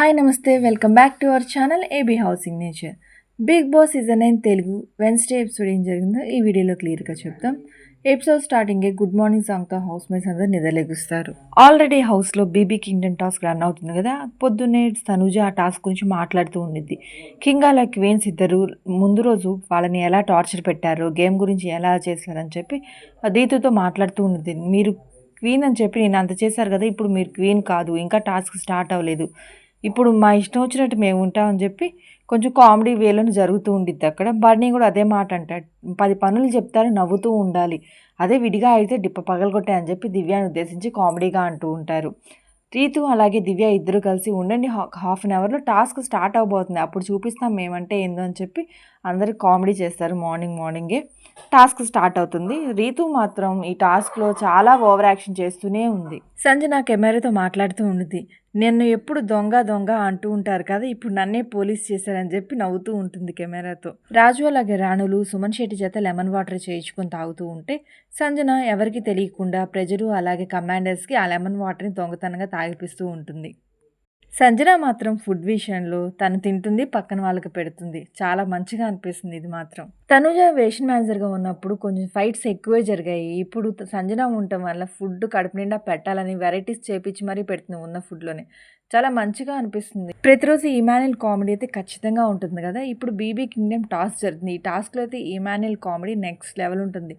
Hi namaste welcome back to our channel AB housing nature. Bigg Boss season 9 Telugu Wednesday episode ఏం జరిగిందో ఈ వీడియోలో క్లియర్గా చెప్తాం. ఎపిసోడ్ స్టార్టింగే గుడ్ మార్నింగ్ సాంగ్తో హౌస్ మేట్స్ అందరూ నిద్రలేగుస్తారు. ఆల్రెడీ హౌస్లో బీబీ కింగ్డమ్ టాస్క్ రన్ అవుతుంది కదా. పొద్దున్నే తనుజ ఆ టాస్క్ గురించి మాట్లాడుతూ ఉండిద్ది. కింగ్ అలా క్వీన్స్ ఇద్దరు ముందు రోజు వాళ్ళని ఎలా టార్చర్ పెట్టారు, గేమ్ గురించి ఎలా చేశారని చెప్పి దీతుతో మాట్లాడుతూ ఉండిద్ది. మీరు క్వీన్ అని చెప్పి నేను అంత చేశారు కదా, ఇప్పుడు మీరు క్వీన్ కాదు, ఇంకా టాస్క్ స్టార్ట్ అవ్వలేదు, ఇప్పుడు మా ఇష్టం వచ్చినట్టు మేము ఉంటామని చెప్పి కొంచెం కామెడీ వేలోనే జరుగుతూ ఉండిద్ది అక్కడ. బర్నీ కూడా అదే మాట అంటాడు, 10 పనులు చెప్తారు నవ్వుతూ ఉండాలి, అదే విడిగా అయితే డిప్ప పగలగొట్టాయి అని చెప్పి దివ్యాన్ని ఉద్దేశించి కామెడీగా అంటూ ఉంటారు. రీతు అలాగే దివ్య ఇద్దరు కలిసి ఉండండి, హాఫ్ అన్ అవర్లో టాస్క్ స్టార్ట్ అవబోతుంది, అప్పుడు చూపిస్తాం మేమంటే ఏందో అని చెప్పి అందరు కామెడీ చేస్తారు. మార్నింగే టాస్క్ స్టార్ట్ అవుతుంది. రీతు మాత్రం ఈ టాస్క్లో చాలా ఓవర్ యాక్షన్ చేస్తూనే ఉంది. సంజన కెమెరాతో మాట్లాడుతూ ఉంది. నన్ను ఎప్పుడు దొంగ దొంగ అంటూ ఉంటారు కదా, ఇప్పుడు నన్నే పోలీస్ చేశారని చెప్పి నవ్వుతూ ఉంటుంది కెమెరాతో. రాజు అలాగే రాణులు సుమన్ శెట్టి చేత లెమన్ వాటర్ చేయించుకొని తాగుతూ ఉంటే సంజన ఎవరికి తెలియకుండా ప్రజలు అలాగే కమాండర్స్కి ఆ లెమన్ వాటర్ని దొంగతనంగా తాగిపిస్తూ ఉంటుంది. సంజన మాత్రం ఫుడ్ విషయంలో తను తింటుంది, పక్కన వాళ్ళకి పెడుతుంది. చాలా మంచిగా అనిపిస్తుంది ఇది మాత్రం. తనుజ వేషన్ మేనేజర్గా ఉన్నప్పుడు కొంచెం ఫైట్స్ ఎక్కువే జరిగాయి. ఇప్పుడు సంజన ఉండటం వల్ల ఫుడ్ కడుపు నిండా పెట్టాలని వెరైటీస్ చేపించి మరీ పెడుతుంది ఉన్న ఫుడ్లోనే. చాలా మంచిగా అనిపిస్తుంది. ప్రతిరోజు ఇమాన్యుయల్ కామెడీ అయితే ఖచ్చితంగా ఉంటుంది కదా. ఇప్పుడు బీబీ కింగ్డమ్ టాస్క్ జరుగుతుంది. ఈ టాస్క్లో అయితే ఇమాన్యుయల్ కామెడీ నెక్స్ట్ లెవెల్ ఉంటుంది.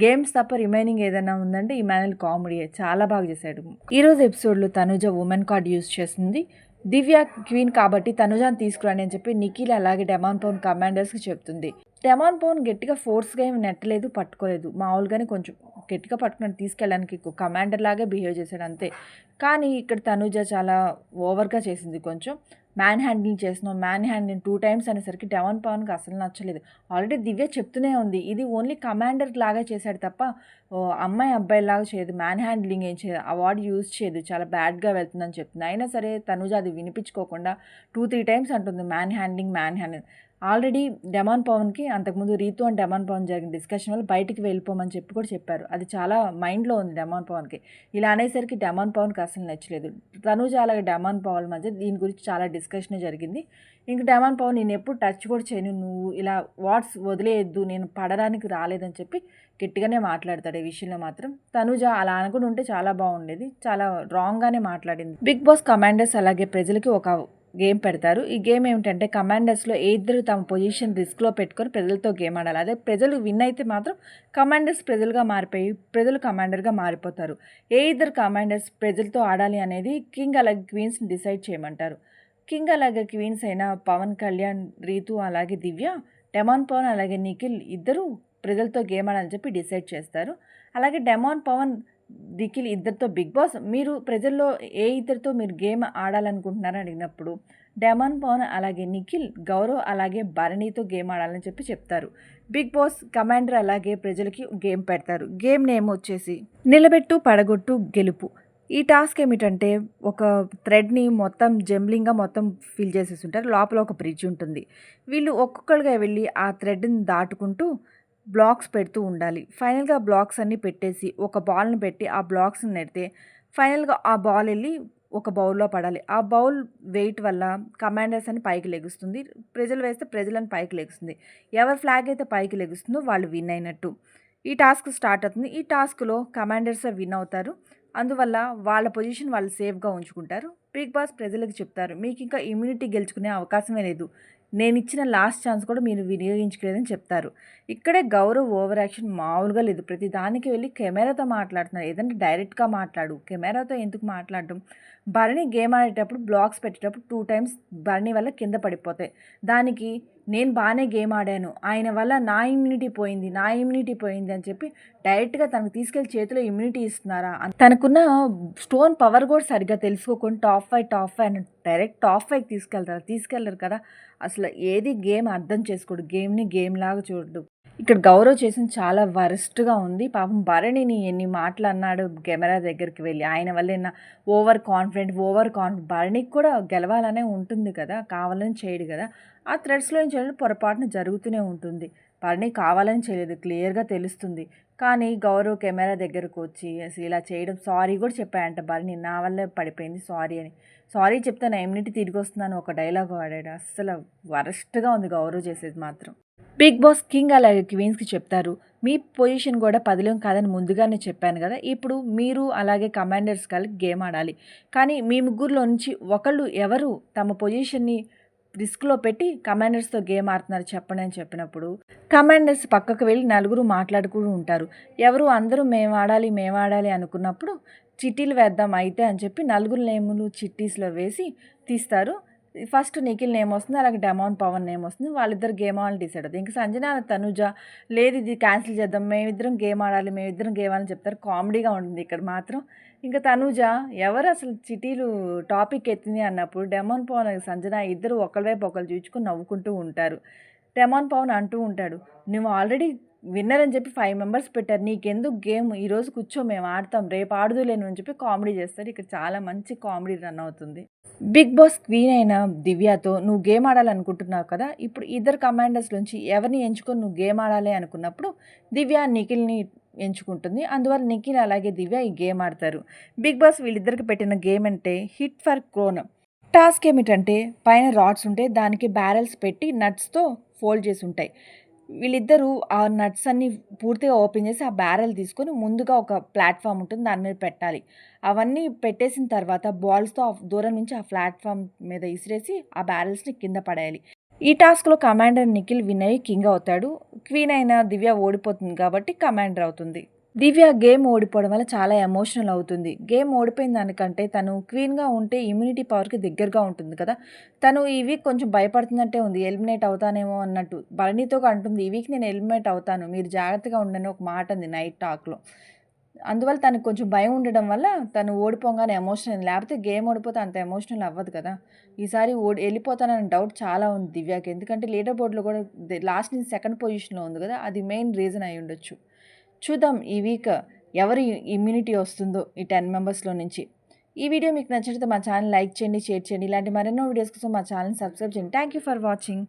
గేమ్స్ తప్ప రిమైనింగ్ ఏదైనా ఉందంటే ఇమాన్యుయల్ కామెడీ చాలా బాగా చేశాడు. ఈరోజు ఎపిసోడ్లో తనుజ ఉమెన్ కార్డ్ యూజ్ చేస్తుంది. దివ్య క్వీన్ కాబట్టి తనుజాని తీసుకురండి అని చెప్పి నిఖిల్ అలాగే డెమాన్ పవన్ కమాండర్స్కి చెప్తుంది. డెమాన్ పవన్ గట్టిగా ఫోర్స్గా ఏమి నెట్టలేదు, పట్టుకోలేదు, మామూలుగానే కొంచెం గట్టిగా పట్టుకుని తీసుకెళ్ళడానికి కమాండర్ లాగే బిహేవ్ చేశాడు అంతే. కానీ ఇక్కడ తనుజ చాలా ఓవర్గా చేసింది. కొంచెం మ్యాన్ హ్యాండిల్ చేస్తున్నాం, మ్యాన్ హ్యాండిల్ 2 times అనేసరికి డెమాన్ పవన్కి అసలు నచ్చలేదు. ఆల్రెడీ దివ్య చెప్తూనే ఉంది, ఇది ఓన్లీ కమాండర్ లాగా చేశాడు తప్ప అమ్మాయి అబ్బాయిలాగా చేయదు, మ్యాన్ హ్యాండ్లింగ్ ఏం చేయదు, అవార్డు యూజ్ చేయదు, చాలా బ్యాడ్గా వెళ్తుందని చెప్తుంది. అయినా సరే తనుజ అది వినిపించుకోకుండా 2-3 times అంటుంది మ్యాన్ హ్యాండ్లింగ్. ఆల్రెడీ డెమాన్ పవన్కి అంతకుముందు రీతు అండ్ డెమాన్ పవన్ జరిగిన డిస్కషన్ వల్ల బయటికి వెళ్ళిపోమని చెప్పి కూడా చెప్పారు. అది చాలా మైండ్లో ఉంది డెమాన్ పవన్కి. ఇలా అనేసరికి డెమాన్ పవన్కి అసలు నచ్చలేదు. తనుజ అలాగే డెమాన్ పవన్ మధ్య దీని గురించి చాలా డిస్కషన్ జరిగింది. ఇంక డెమాన్ పవన్ నేను ఎప్పుడు టచ్ కూడా చేయను, నువ్వు ఇలా వాట్స్ వదిలేయద్దు, నేను పడడానికి రాలేదని చెప్పి గట్టిగానే మాట్లాడతాడు. ఈ విషయంలో మాత్రం తనుజ అలా అనుకుని ఉంటే చాలా బాగుండేది, చాలా రాంగ్గానే మాట్లాడింది. బిగ్ బాస్ కమాండర్స్ అలాగే ప్రజలకి ఒక గేమ్ పెడతారు. ఈ గేమ్ ఏమిటంటే కమాండర్స్లో ఇద్దరు తమ పొజిషన్ రిస్క్లో పెట్టుకొని ప్రజలతో గేమ్ ఆడాలి. అదే ప్రజలు విన్ అయితే మాత్రం కమాండర్స్ ప్రజలుగా మారిపోయి ప్రజలు కమాండర్గా మారిపోతారు. ఇద్దరు కమాండర్స్ ప్రజలతో ఆడాలి అనేది కింగ్ అలాగే క్వీన్స్ని డిసైడ్ చేయమంటారు. కింగ్ అలాగే క్వీన్స్ అయిన పవన్ కళ్యాణ్, రీతు అలాగే దివ్య, డెమాన్ పవన్ అలాగే నిఖిల్ ఇద్దరు ప్రజలతో గేమ్ ఆడాలని చెప్పి డిసైడ్ చేస్తారు. అలాగే డెమాన్ పవన్, నిఖిల్ ఇద్దరితో బిగ్ బాస్ మీరు ప్రజల్లో ఇద్దరితో మీరు గేమ్ ఆడాలనుకుంటున్నారని అడిగినప్పుడు డెమాన్ పవన్ అలాగే నిఖిల్, గౌరవ్ అలాగే భరణితో గేమ్ ఆడాలని చెప్పి చెప్తారు. బిగ్ బాస్ కమాండర్ అలాగే ప్రజలకి గేమ్ పెడతారు. గేమ్ నేమ్ వచ్చేసి నిలబెట్టు పడగొట్టు గెలుపు. ఈ టాస్క్ ఏమిటంటే ఒక థ్రెడ్ని మొత్తం జంబ్లింగ్గా మొత్తం ఫిల్ చేసేసి ఉంటారు. లోపల ఒక బ్రిడ్జ్ ఉంటుంది. వీళ్ళు ఒక్కొక్కరుగా వెళ్ళి ఆ థ్రెడ్ని దాటుకుంటూ బ్లాక్స్ పెడుతూ ఉండాలి. ఫైనల్గా బ్లాక్స్ అన్నీ పెట్టేసి ఒక బాల్ని పెట్టి ఆ బ్లాక్స్ని నెడితే ఫైనల్గా ఆ బాల్ వెళ్ళి ఒక బౌల్లో పడాలి. ఆ బౌల్ వెయిట్ వల్ల కమాండర్స్ అని పైకి లెగుస్తుంది, ప్రజలు వేస్తే ప్రజలని పైకి లెగుస్తుంది. ఎవరి ఫ్లాగ్ అయితే పైకి లెగుస్తుందో వాళ్ళు విన్ అయినట్టు. ఈ టాస్క్ స్టార్ట్ అవుతుంది. ఈ టాస్క్లో కమాండర్స్ విన్ అవుతారు. అందువల్ల వాళ్ళ పొజిషన్ వాళ్ళు సేఫ్గా ఉంచుకుంటారు. బిగ్ బాస్ ప్రజలకు చెప్తారు, మీకు ఇంకా ఇమ్యూనిటీ గెలుచుకునే అవకాశమే లేదు, నేను ఇచ్చిన లాస్ట్ ఛాన్స్ కూడా మీరు వినియోగించుకోలేదని చెప్తారు. ఇక్కడే గౌరవ్ ఓవర్ యాక్షన్ మామూలుగా లేదు. ప్రతి దానికి వెళ్ళి కెమెరాతో మాట్లాడుతున్నారు. ఏదంటే డైరెక్ట్గా మాట్లాడు, కెమెరాతో ఎందుకు మాట్లాడటం. భరణి గేమ్ ఆడేటప్పుడు బ్లాక్స్ పెట్టేటప్పుడు 2 times భరణి వల్ల కింద పడిపోతాయి. దానికి నేను బాగానే గేమ్ ఆడాను, ఆయన వల్ల నా ఇమ్యూనిటీ పోయింది అని చెప్పి డైరెక్ట్గా తనకు తీసుకెళ్లి చేతిలో ఇమ్యూనిటీ ఇస్తున్నారా. తనకున్న స్టోన్ పవర్ కూడా సరిగ్గా తెలుసుకోకుండా టాప్ 5 అని డైరెక్ట్ టాప్ 5 తీసుకెళ్ళరు కదా. అసలు ఏది గేమ్ అర్థం చేసుకోడు, గేమ్ని గేమ్ లాగా చూడడు. ఇక్కడ గౌరవ్ చేసిన చాలా వరస్ట్గా ఉంది. పాపం భరణిని ఎన్ని మాటలు అన్నాడు కెమెరా దగ్గరికి వెళ్ళి, ఆయన వల్ల ఓవర్ కాన్ఫిడెంట్ భరణికి కూడా గెలవాలనే ఉంటుంది కదా, కావాలని చేయడు కదా. ఆ థ్రెడ్స్లో ఏం చేయడం పొరపాటున జరుగుతూనే ఉంటుంది. భరణి కావాలని చేయలేదు, క్లియర్గా తెలుస్తుంది. కానీ గౌరవ్ కెమెరా దగ్గరకు వచ్చి అసలు ఇలా చేయడం, సారీ కూడా చెప్పాయంట భరణి, నా వల్లే పడిపోయింది సారీ అని. సారీ చెప్తే నా ఇమ్యూనిటీ తిరిగి వస్తుందని ఒక డైలాగ్ వాడాడు. అస్సలు వరస్ట్‌గా ఉంది గౌరవ్ చేసేది మాత్రం. బిగ్ బాస్ కింగ్ అలాగే క్వీన్స్‌కి చెప్తారు. మీ పొజిషన్ కూడా పదిలం కాదని ముందుగానే చెప్పాను కదా! ఇప్పుడు మీరు అలాగే కమాండర్స్ కలిసి గేమ్ ఆడాలి. కానీ మీ ముగ్గురిలో నుంచి ఒకళ్ళు ఎవరు తమ పొజిషన్‌ని రిస్క్‌లో పెట్టి కమాండర్స్‌తో గేమ్ ఆడుతున్నారు చెప్పండి అని చెప్పినప్పుడు, కమాండర్స్ పక్కకు వెళ్ళి నలుగురు మాట్లాడుకుంటూ ఉంటారు. ఎవరు అందరూ మేము ఆడాలి అనుకున్నప్పుడు చిట్టీలు వేద్దాం అయితే అని చెప్పి నలుగురు నేములు చిట్టీస్‌లో వేసి తీస్తారు. ఫస్ట్ నిఖిల్ నేమ్ వస్తుంది. అలాగే డెమాన్ పవన్ నేమ్ వస్తుంది. వాళ్ళిద్దరు గేమ్ ఆడాలని డిసైడ్ అవుతారు. ఇంక సంజన, తనుజ లేదు ఇది క్యాన్సిల్ చేద్దాం. మేమిద్దరం గేమ్ ఆడాలి. మేమిద్దరం గేమ్ ఆడాలని చెప్తారు. కామెడీగా ఉంటుంది ఇక్కడ మాత్రం. ఇంక తనుజ ఎవరు అసలు చిట్టీలు టాపిక్ ఎత్తింది అన్నప్పుడు డెమాన్ పవన్, సంజన ఇద్దరు ఒకళ్ళ వైపు ఒకళ్ళు చూచుకొని నవ్వుకుంటూ ఉంటారు. డెమాన్ పవన్ అంటూ ఉంటాడు, నువ్వు ఆల్రెడీ విన్నర్ అని చెప్పి 5 మెంబర్స్ పెట్టారు. నీకెందుకు గేమ్ ఈరోజు కూర్చో మేము ఆడతాం. రేపు ఆడుదులేను అని చెప్పి కామెడీ చేస్తారు. ఇక్కడ చాలా మంచి కామెడీ రన్ అవుతుంది. బిగ్ బాస్ క్వీన్ అయిన దివ్యతో నువ్వు గేమ్ ఆడాలనుకుంటున్నావు కదా! ఇప్పుడు ఇద్దరు కమాండర్స్ నుంచి ఎవరిని ఎంచుకొని నువ్వు గేమ్ ఆడాలి అనుకున్నప్పుడు దివ్య నిఖిల్‌ని ఎంచుకుంటుంది. అందువల్ల నిఖిల్ అలాగే దివ్య ఈ గేమ్ ఆడతారు. బిగ్ బాస్ వీళ్ళిద్దరికి పెట్టిన గేమ్ అంటే హిట్ ఫర్ క్రోన్. టాస్క్ ఏమిటంటే పైన రాడ్స్ ఉంటాయి. దానికి బ్యారెల్స్ పెట్టి నట్స్‌తో ఫోల్డ్ చేసి ఉంటాయి. వీళ్ళిద్దరూ ఆ నట్స్ అన్నీ పూర్తిగా ఓపెన్ చేసి ఆ బ్యారెల్ తీసుకొని ముందుగా ఒక ప్లాట్‌ఫామ్ ఉంటుంది. దాని మీద పెట్టాలి. అవన్నీ పెట్టేసిన తర్వాత బాల్స్‌తో దూరం నుంచి ఆ ప్లాట్‌ఫామ్ మీద ఇసిరేసి ఆ బ్యారెల్స్‌ని కింద పడేయాలి. ఈ టాస్క్‌లో కమాండర్ నిఖిల్ విన్ అయ్యి కింగ్ అవుతాడు. క్వీన్ అయిన దివ్య ఓడిపోతుంది కాబట్టి కమాండర్ అవుతుంది. దివ్య గేమ్ ఓడిపోవడం వల్ల చాలా ఎమోషనల్ అవుతుంది. గేమ్ ఓడిపోయిన దానికంటే తను క్వీన్‌గా ఉంటే ఇమ్యూనిటీ పవర్‌కి దగ్గరగా ఉంటుంది కదా! తను ఈ వీక్ కొంచెం భయపడుతున్నట్టే ఉంది. ఎలిమినేట్ అవుతానేమో అన్నట్టు. భరణితో అంటుంది, "ఈ వీక్ నేను ఎలిమినేట్ అవుతాను. మీరు జాగ్రత్తగా ఉండండి" ఒక మాట అంది నైట్ టాక్‌లో. అందువల్ల తనకు కొంచెం భయం ఉండడం వల్ల తను ఓడిపోగానే ఎమోషనల్, లేకపోతే గేమ్ ఓడిపోతే అంత ఎమోషనల్ అవ్వదు కదా! ఈసారి వెళ్ళిపోతానన్న డౌట్ చాలా ఉంది దివ్యకి. ఎందుకంటే లీడర్ బోర్డ్‌లో కూడా లాస్ట్ నుంచి సెకండ్ పొజిషన్‌లో ఉంది కదా! అది మెయిన్ రీజన్ అయి ఉండొచ్చు. చూద్దాం ఈ వీక్ ఎవరి ఇమ్యూనిటీ వస్తుందో ఈ 10 మెంబర్స్‌లో నుంచి. ఈ వీడియో మీకు నచ్చినట్లయితే మా ఛానల్ లైక్ చేయండి, షేర్ చేయండి. ఇలాంటి మరెన్నో వీడియోస్ కోసం మా ఛానల్‌ని సబ్స్క్రైబ్ చేయండి. Thank you for watching.